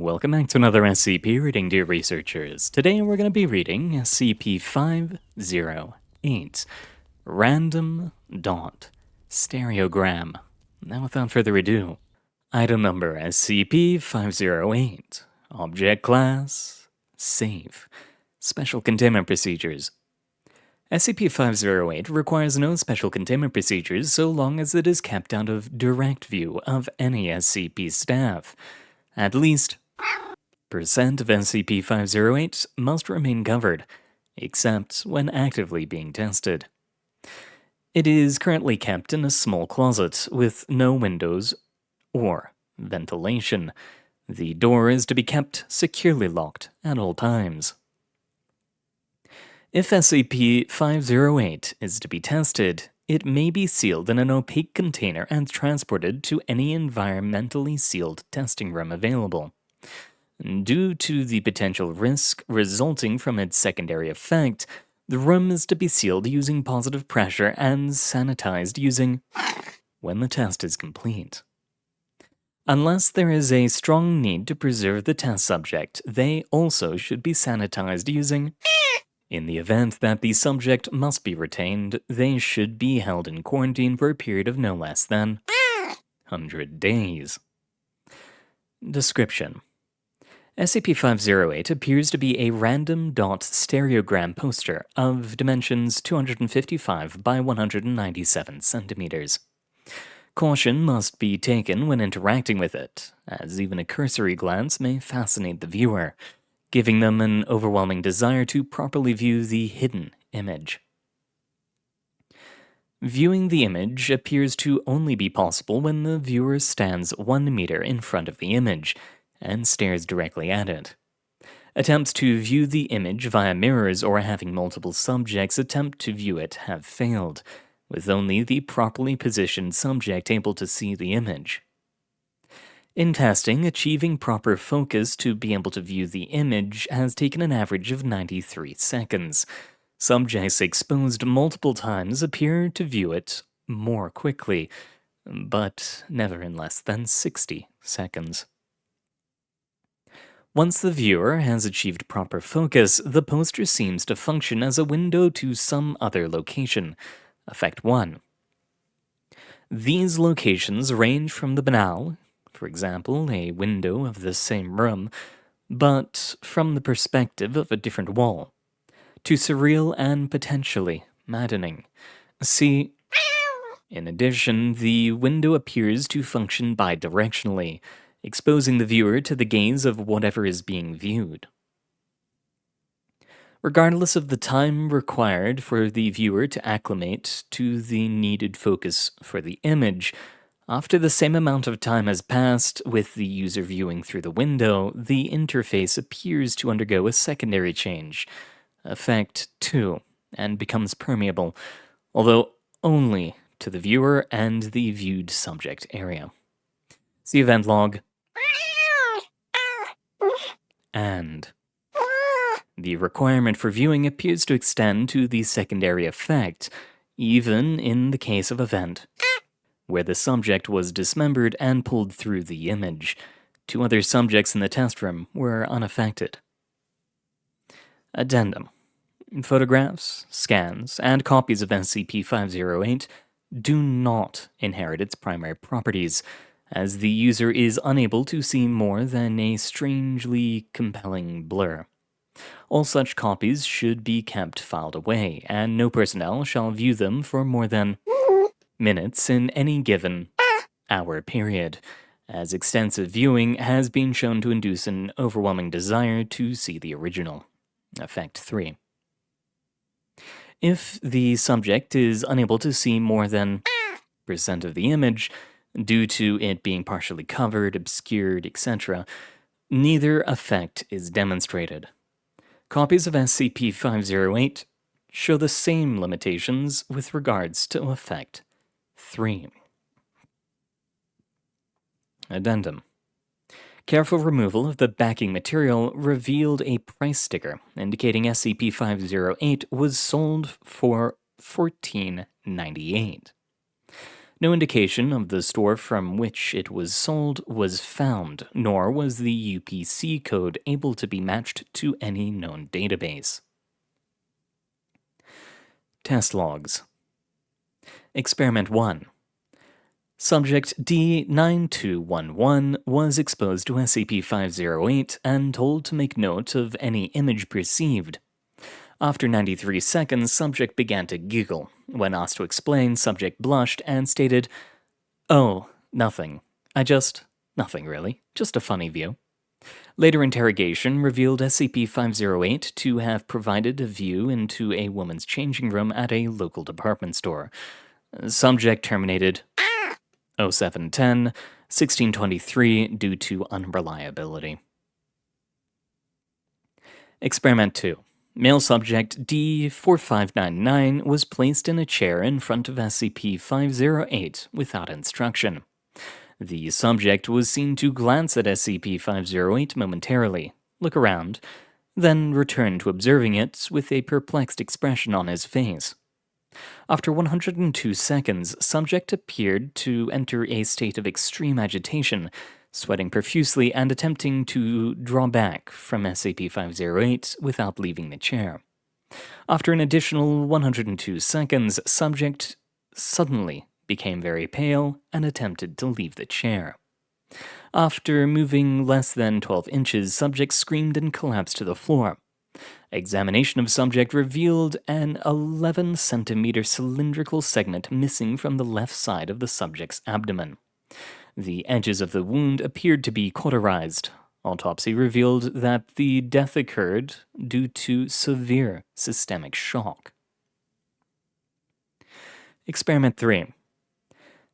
Welcome back to another SCP reading, dear researchers. Today we're going to be reading SCP-508, Random Dot Stereogram. Now without further ado, item number SCP-508, Object Class, Safe, Special Containment Procedures. SCP-508 requires no special containment procedures so long as it is kept out of direct view of any SCP staff. At least percent of SCP-508 must remain covered, except when actively being tested. It is currently kept in a small closet with no windows or ventilation. The door is to be kept securely locked at all times. If SCP-508 is to be tested, it may be sealed in an opaque container and transported to any environmentally sealed testing room available. Due to the potential risk resulting from its secondary effect, the room is to be sealed using positive pressure and sanitized using when the test is complete. Unless there is a strong need to preserve the test subject, they also should be sanitized using. In the event that the subject must be retained, they should be held in quarantine for a period of no less than 100 days. Description: SCP-508 appears to be a random dot stereogram poster of dimensions 255 by 197 centimeters. Caution must be taken when interacting with it, as even a cursory glance may fascinate the viewer, giving them an overwhelming desire to properly view the hidden image. Viewing the image appears to only be possible when the viewer stands 1 meter in front of the image and stares directly at it. Attempts to view the image via mirrors or having multiple subjects attempt to view it have failed, with only the properly positioned subject able to see the image. In testing, achieving proper focus to be able to view the image has taken an average of 93 seconds. Subjects exposed multiple times appear to view it more quickly, but never in less than 60 seconds. Once the viewer has achieved proper focus, the poster seems to function as a window to some other location. Effect 1. These locations range from the banal, for example, a window of the same room, but from the perspective of a different wall, to surreal and potentially maddening. See, in addition, the window appears to function bidirectionally, exposing the viewer to the gaze of whatever is being viewed. Regardless of the time required for the viewer to acclimate to the needed focus for the image, after the same amount of time has passed with the user viewing through the window, the interface appears to undergo a secondary change, Effect 2, and becomes permeable, although only to the viewer and the viewed subject area. See event log. And the requirement for viewing appears to extend to the secondary effect, even in the case of event where the subject was dismembered and pulled through the image. 2 other subjects in the test room were unaffected. Addendum: photographs, scans, and copies of SCP-508 do not inherit its primary properties, as the user is unable to see more than a strangely compelling blur. All such copies should be kept filed away, and no personnel shall view them for more than minutes in any given hour period, as extensive viewing has been shown to induce an overwhelming desire to see the original. Effect 3. If the subject is unable to see more than % of the image, due to it being partially covered, obscured, etc., neither effect is demonstrated. Copies of SCP-508 show the same limitations with regards to Effect 3. Addendum: careful removal of the backing material revealed a price sticker indicating SCP-508 was sold for $14.98. No indication of the store from which it was sold was found, nor was the UPC code able to be matched to any known database. Test logs. Experiment 1. Subject D9211 was exposed to SCP-508 and told to make note of any image perceived. After 93 seconds, subject began to giggle. When asked to explain, subject blushed and stated, "Oh, nothing. Nothing really. Just a funny view." Later interrogation revealed SCP-508 to have provided a view into a woman's changing room at a local department store. Subject terminated 0710-1623 due to unreliability. Experiment 2. Male subject D4599 was placed in a chair in front of SCP-508 without instruction. The subject was seen to glance at SCP-508 momentarily, look around, then return to observing it with a perplexed expression on his face. After 102 seconds, subject appeared to enter a state of extreme agitation, sweating profusely and attempting to draw back from SCP-508 without leaving the chair. After an additional 102 seconds, subject suddenly became very pale and attempted to leave the chair. After moving less than 12 inches, subject screamed and collapsed to the floor. Examination of subject revealed an 11-centimeter cylindrical segment missing from the left side of the subject's abdomen. The edges of the wound appeared to be cauterized. Autopsy revealed that the death occurred due to severe systemic shock. Experiment 3.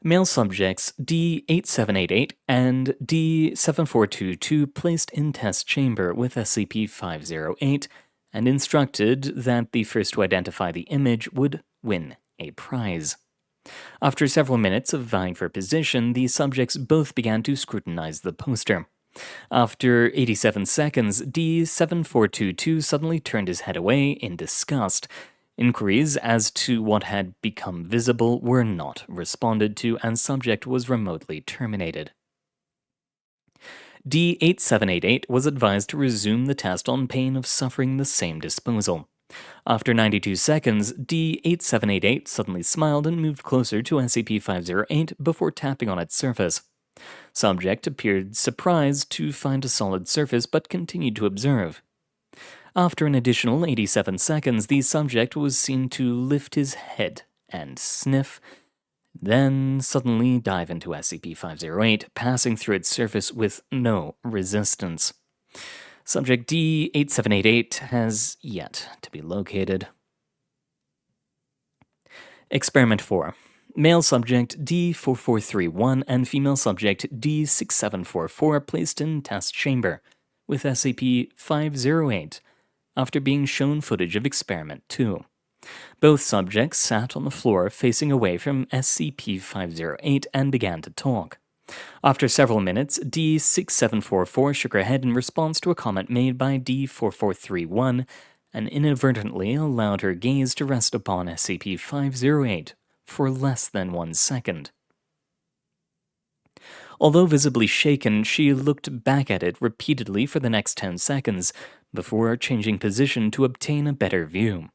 Male subjects D8788 and D7422 placed in test chamber with SCP-508 and instructed that the first to identify the image would win a prize. After several minutes of vying for position, the subjects both began to scrutinize the poster. After 87 seconds, D7422 suddenly turned his head away in disgust. Inquiries as to what had become visible were not responded to, and subject was remotely terminated. D8788 was advised to resume the test on pain of suffering the same disposal. After 92 seconds, D8788 suddenly smiled and moved closer to SCP-508 before tapping on its surface. Subject appeared surprised to find a solid surface but continued to observe. After an additional 87 seconds, the subject was seen to lift his head and sniff, then suddenly dive into SCP-508, passing through its surface with no resistance. Subject D8788 has yet to be located. Experiment 4. Male subject D4431 and female subject D6744 placed in test chamber with SCP-508 after being shown footage of Experiment 2. Both subjects sat on the floor facing away from SCP-508 and began to talk. After several minutes, D6744 shook her head in response to a comment made by D4431 and inadvertently allowed her gaze to rest upon SCP-508 for less than 1 second. Although visibly shaken, she looked back at it repeatedly for the next 10 seconds before changing position to obtain a better view.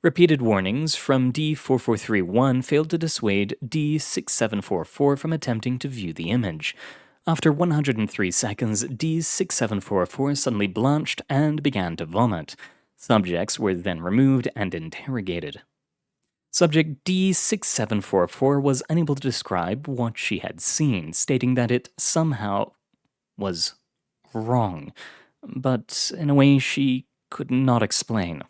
Repeated warnings from D4431 failed to dissuade D6744 from attempting to view the image. After 103 seconds, D6744 suddenly blanched and began to vomit. Subjects were then removed and interrogated. Subject D6744 was unable to describe what she had seen, stating that it somehow was wrong, but in a way she could not explain.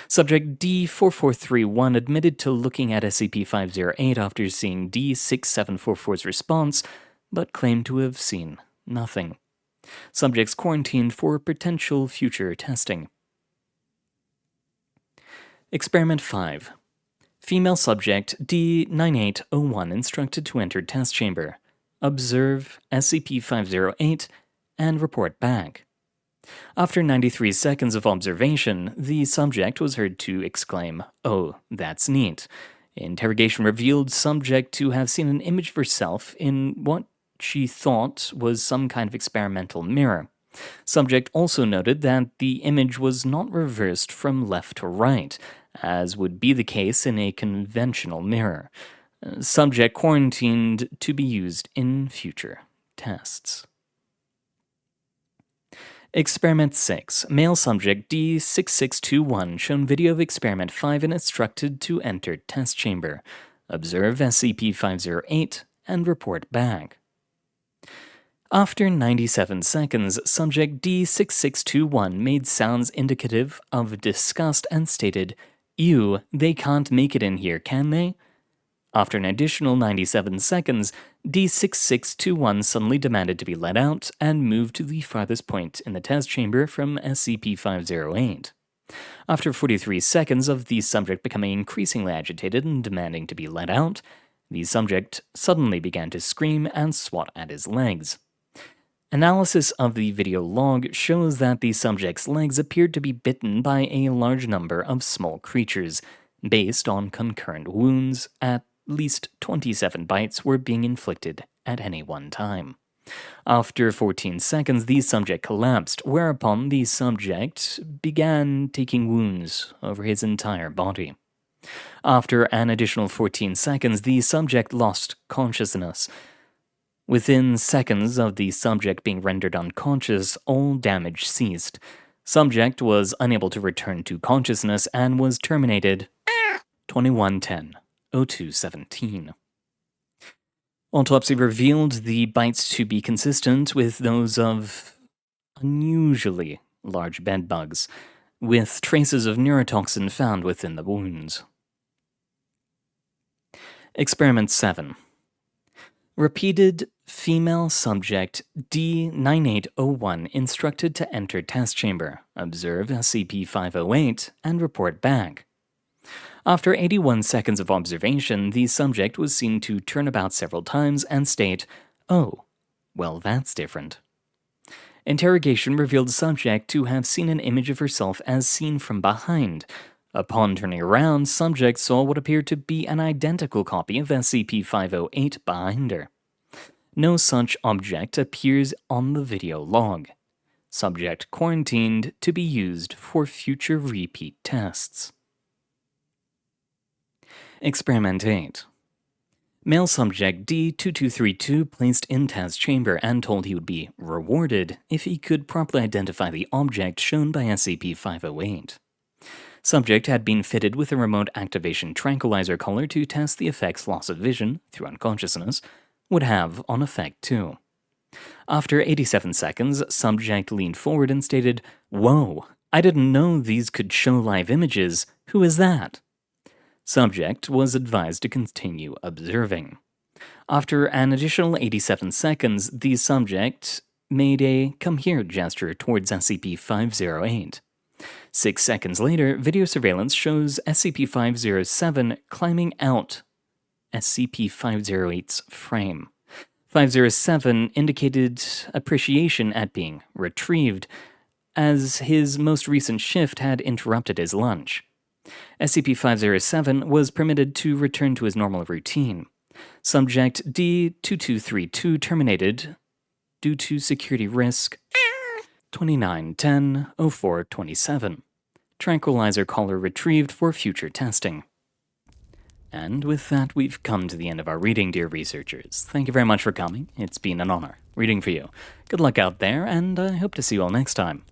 Subject D4431 admitted to looking at SCP-508 after seeing D6744's response, but claimed to have seen nothing. Subjects quarantined for potential future testing. Experiment 5. Female subject D9801 instructed to enter test chamber, observe SCP-508, and report back. After 93 seconds of observation, the subject was heard to exclaim, "Oh, that's neat," Interrogation revealed subject to have seen an image of herself in what she thought was some kind of experimental mirror. Subject also noted that the image was not reversed from left to right, as would be the case in a conventional mirror. Subject quarantined to be used in future tests. Experiment 6. Male subject D6621 shown video of experiment 5 and instructed to enter test chamber. Observe SCP-508 and report back. After 97 seconds, subject D6621 made sounds indicative of disgust and stated, "Ew, they can't make it in here, can they?" After an additional 97 seconds, D6621 suddenly demanded to be let out and moved to the farthest point in the test chamber from SCP-508. After 43 seconds of the subject becoming increasingly agitated and demanding to be let out, the subject suddenly began to scream and swat at his legs. Analysis of the video log shows that the subject's legs appeared to be bitten by a large number of small creatures, based on concurrent wounds. At least 27 bites were being inflicted at any one time. After 14 seconds, the subject collapsed, whereupon the subject began taking wounds over his entire body. After an additional 14 seconds, the subject lost consciousness. Within seconds of the subject being rendered unconscious, all damage ceased. Subject was unable to return to consciousness and was terminated 2110-0217. Autopsy revealed the bites to be consistent with those of unusually large bedbugs, with traces of neurotoxin found within the wounds. Experiment 7. Repeated female subject D9801 instructed to enter test chamber, observe SCP-508, and report back. After 81 seconds of observation, the subject was seen to turn about several times and state, "Oh, well, that's different." Interrogation revealed subject to have seen an image of herself as seen from behind. Upon turning around, subject saw what appeared to be an identical copy of SCP-508 behind her. No such object appears on the video log. Subject quarantined to be used for future repeat tests. Experiment 8. Male subject D2232 placed in test chamber and told he would be rewarded if he could properly identify the object shown by SCP-508. Subject had been fitted with a remote activation tranquilizer collar to test the effects loss of vision, through unconsciousness, would have on effect too. After 87 seconds, subject leaned forward and stated, "Whoa, I didn't know these could show live images. Who is that?" Subject was advised to continue observing. After an additional 87 seconds, the subject made a "come here" gesture towards SCP-508. 6 seconds later, video surveillance shows SCP-507 climbing out SCP-508's frame. 507 indicated appreciation at being retrieved, as his most recent shift had interrupted his lunch. SCP-507 was permitted to return to his normal routine. Subject D2232 terminated due to security risk 2910-0427. Tranquilizer collar retrieved for future testing. And with that, we've come to the end of our reading, dear researchers. Thank you very much for coming. It's been an honor reading for you. Good luck out there, and I hope to see you all next time.